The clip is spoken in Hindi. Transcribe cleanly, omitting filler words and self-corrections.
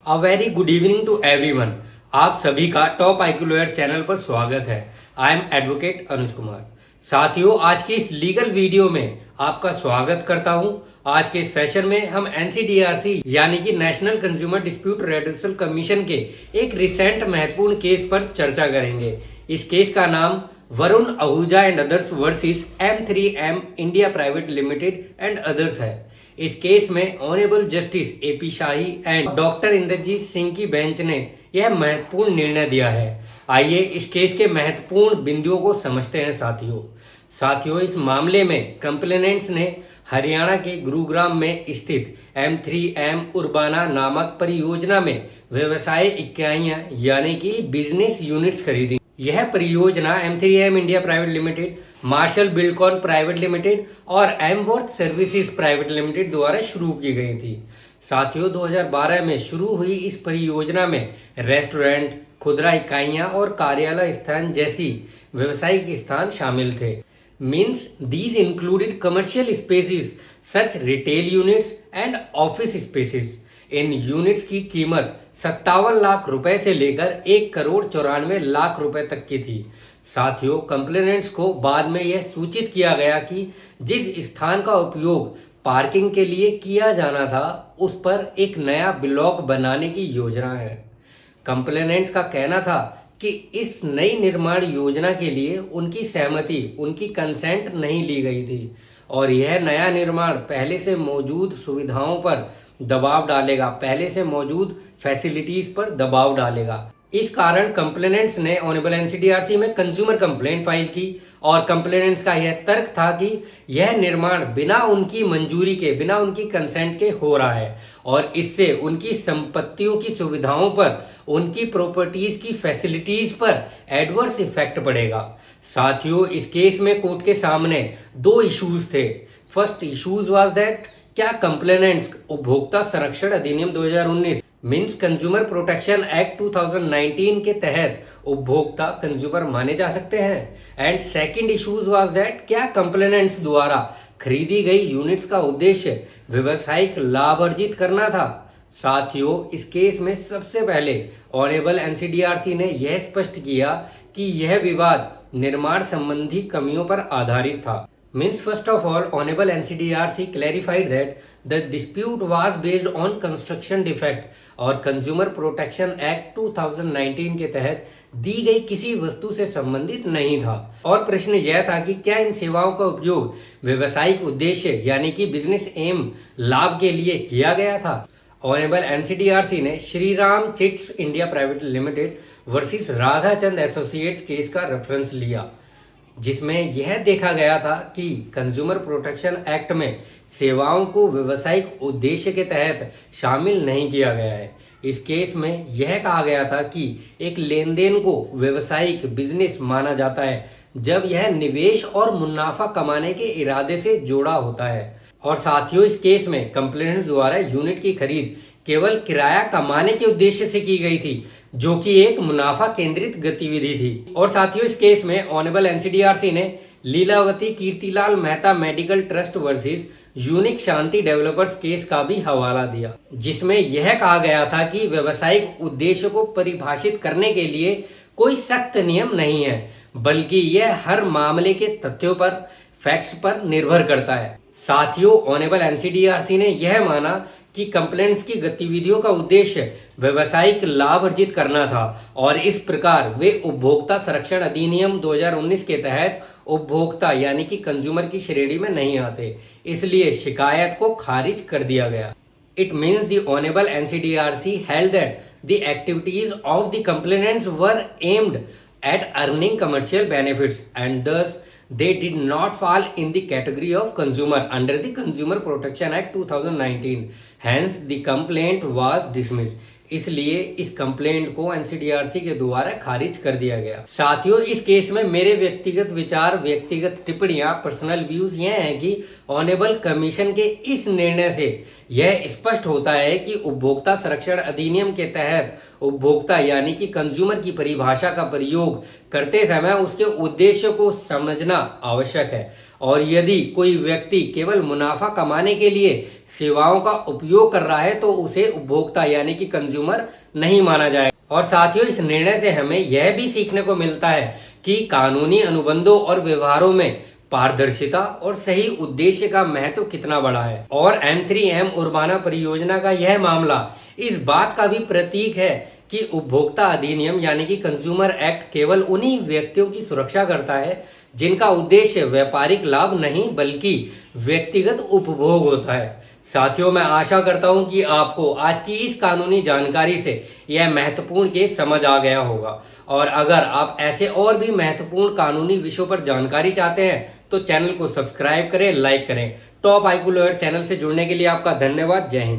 A very good evening to everyone. आप सभी का टॉप आईक्यू लॉयर चैनल पर स्वागत है। I am advocate Anuj Kumar. साथियों, आज की इस लीगल वीडियो में आपका स्वागत करता हूं। आज के सेशन में हम एनसीडीआरसी यानी कि national consumer dispute redressal commission के एक रिसेंट महत्वपूर्ण केस पर चर्चा करेंगे। इस केस का नाम Varun Ahuja and others versus M3M India private limited and others है। इस केस में honourable justice AP Shahi and doctor Inderjit Singh की बेंच ने यह महत्वपूर्ण निर्णय दिया है। आइए इस केस के महत्वपूर्ण बिंदुओं को समझते हैं। साथियों, इस मामले में कंप्लेनेंट्स ने हरियाणा के गुरुग्राम में स्थित M3M उर्बाना नामक परियोजना में व्यवसाय इकाइयां यानी कि बिजनेस यूनिट्स खरीदी। यह परियोजना M3M India private limited, Marshal Buildcon private limited और एमवर्थ सर्विसेज प्राइवेट लिमिटेड द्वारा शुरू की गई थी। साथियों, 2012 में शुरू हुई इस परियोजना में रेस्टोरेंट, खुदरा इकाइयां और कार्यालय स्थान जैसी व्यवसायिक स्थान शामिल थे। Means these included commercial spaces such retail units and office spaces. In units की कीमत 57 लाख रुपए से लेकर 1,94,00,000 रुपए तक की थी। साथियों, कंप्लेनेंट्स को बाद में यह सूचित किया गया कि जिस स्थान का उपयोग पार्किंग के लिए किया जाना था उस पर एक नया ब्लॉक बनाने की योजना है। कंप्लेनेंट्स का कहना था कि इस नई निर्माण योजना के लिए उनकी सहमति, उनकी कंसेंट नहीं ली गई थी और यह नया निर्माण पहले से मौजूद सुविधाओं पर दबाव डालेगा, पहले से मौजूद फैसिलिटीज पर दबाव डालेगा। इस कारण कंप्लेनेंट्स ने ऑनरेबल एनसीडीआरसी में कंज्यूमर कंप्लेंट फाइल की और कंप्लेनेंट्स का यह तर्क था कि यह निर्माण बिना उनकी मंजूरी के, बिना उनकी कंसेंट के हो रहा है और इससे उनकी संपत्तियों की सुविधाओं पर, उनकी प्रॉपर्टीज की फैसिलिटीज पर एडवर्स इफेक्ट पड़ेगा। साथियों, इस केस में कोर्ट के सामने दो इश्यूज थे। फर्स्ट इश्यूज वाज दैट क्या कंप्लेनेंट्स उपभोक्ता संरक्षण अधिनियम 2019 मीन्स कंज्यूमर प्रोटेक्शन एक्ट 2019 के तहत उपभोक्ता कंज्यूमर माने जा सकते हैं। And second issues was that क्या कंप्लेनेंट्स द्वारा खरीदी गई यूनिट्स का उद्देश्य व्यवसायिक लाभ अर्जित करना था। साथियों, इस केस में सबसे पहले ऑनरेबल एनसीडीआरसी ने यह स्पष्ट किया कि यह विवाद निर्माण संबंधी कमियों पर आधारित था। Means first of all, Honorable NCDRC clarified that the dispute was based on construction defect और Consumer Protection Act 2019 के तहत दी गई किसी वस्तु से संबंधित नहीं था। और प्रश्न यह था कि क्या इन सेवाओं का उपयोग व्यवसायिक उद्देश्य यानी कि बिजनेस एम लाभ के लिए किया गया था। ऑनरेबल एनसीडीआरसी ने Shri Ram chits India private limited versus Radhachand associates case का रेफरेंस लिया, जिसमें यह देखा गया था कि कंज्यूमर प्रोटेक्शन एक्ट में सेवाओं को व्यवसायिक उद्देश्य के तहत शामिल नहीं किया गया है। इस केस में यह कहा गया था कि एक लेनदेन को व्यवसायिक बिजनेस माना जाता है जब यह निवेश और मुनाफा कमाने के इरादे से जोड़ा होता है। और साथियों, इस केस में कंप्लेनेंट्स द्वारा यूनिट की खरीद केवल किराया कमाने के उद्देश्य से की गई थी, जो कि एक मुनाफा केंद्रित गतिविधि थी। और साथियों, इस केस में ऑनरेबल एनसीडीआरसी ने Lilavati Kirtilal Mehta medical trust versus unique Shanti developers case का भी हवाला दिया, जिसमें यह कहा गया था कि व्यवसायिक उद्देश्य को परिभाषित करने के लिए कोई सख्त नियम नहीं है, बल्कि यह हर मामले के तथ्यों पर, फैक्ट्स पर निर्भर करता है। साथियों, ऑनरेबल एनसीडीआरसी ने यह माना कि कंप्लेंट्स की गतिविधियों का उद्देश्य व्यवसायिक लाभ अर्जित करना था और इस प्रकार वे उपभोक्ता संरक्षण अधिनियम 2019 के तहत उपभोक्ता यानी कि कंज्यूमर की श्रेणी में नहीं आते, इसलिए शिकायत को खारिज कर दिया गया। It means the honourable NCDRC held that the activities of the complainants were aimed at earning commercial benefits and thus they did not fall in the category of consumer under the Consumer Protection Act 2019. Hence, the complaint was dismissed. इसलिए इस कंप्लेंट को एनसीडीआरसी के द्वारा खारिज कर दिया गया। साथियों, इस केस में मेरे व्यक्तिगत विचार, व्यक्तिगत टिप्पणियां, पर्सनल व्यूज यह हैं कि ऑनरेबल कमीशन के इस निर्णय से यह स्पष्ट होता है कि उपभोक्ता संरक्षण अधिनियम के तहत उपभोक्ता यानी कि कंज्यूमर की परिभाषा का प्रयोग करते समय उसके उद्देश्य को समझना आवश्यक है और यदि कोई व्यक्ति केवल मुनाफा कमाने के लिए सेवाओं का उपयोग कर रहा है तो उसे उपभोक्ता यानी कि कंज्यूमर नहीं माना जाएगा। और साथियों, इस निर्णय से हमें यह भी सीखने को मिलता है कि कानूनी अनुबंधों और व्यवहारों में पारदर्शिता और सही उद्देश्य का महत्व कितना बड़ा है। और M3M उर्बाना परियोजना का यह मामला इस बात का भी प्रतीक है कि उपभोक्ता अधिनियम यानी कि कंज्यूमर एक्ट केवल उन्हीं व्यक्तियों की सुरक्षा करता है जिनका उद्देश्य व्यापारिक लाभ नहीं बल्कि व्यक्तिगत उपभोग होता है। साथियों, मैं आशा करता हूं कि आपको आज की इस कानूनी जानकारी से यह महत्वपूर्ण केस समझ आ गया होगा। और अगर आप ऐसे और भी महत्वपूर्ण कानूनी विषयों पर जानकारी चाहते हैं तो चैनल को सब्सक्राइब करें, लाइक करें। टॉप आईक्यू लॉयर चैनल से जुड़ने के लिए आपका धन्यवाद। जय हिंद।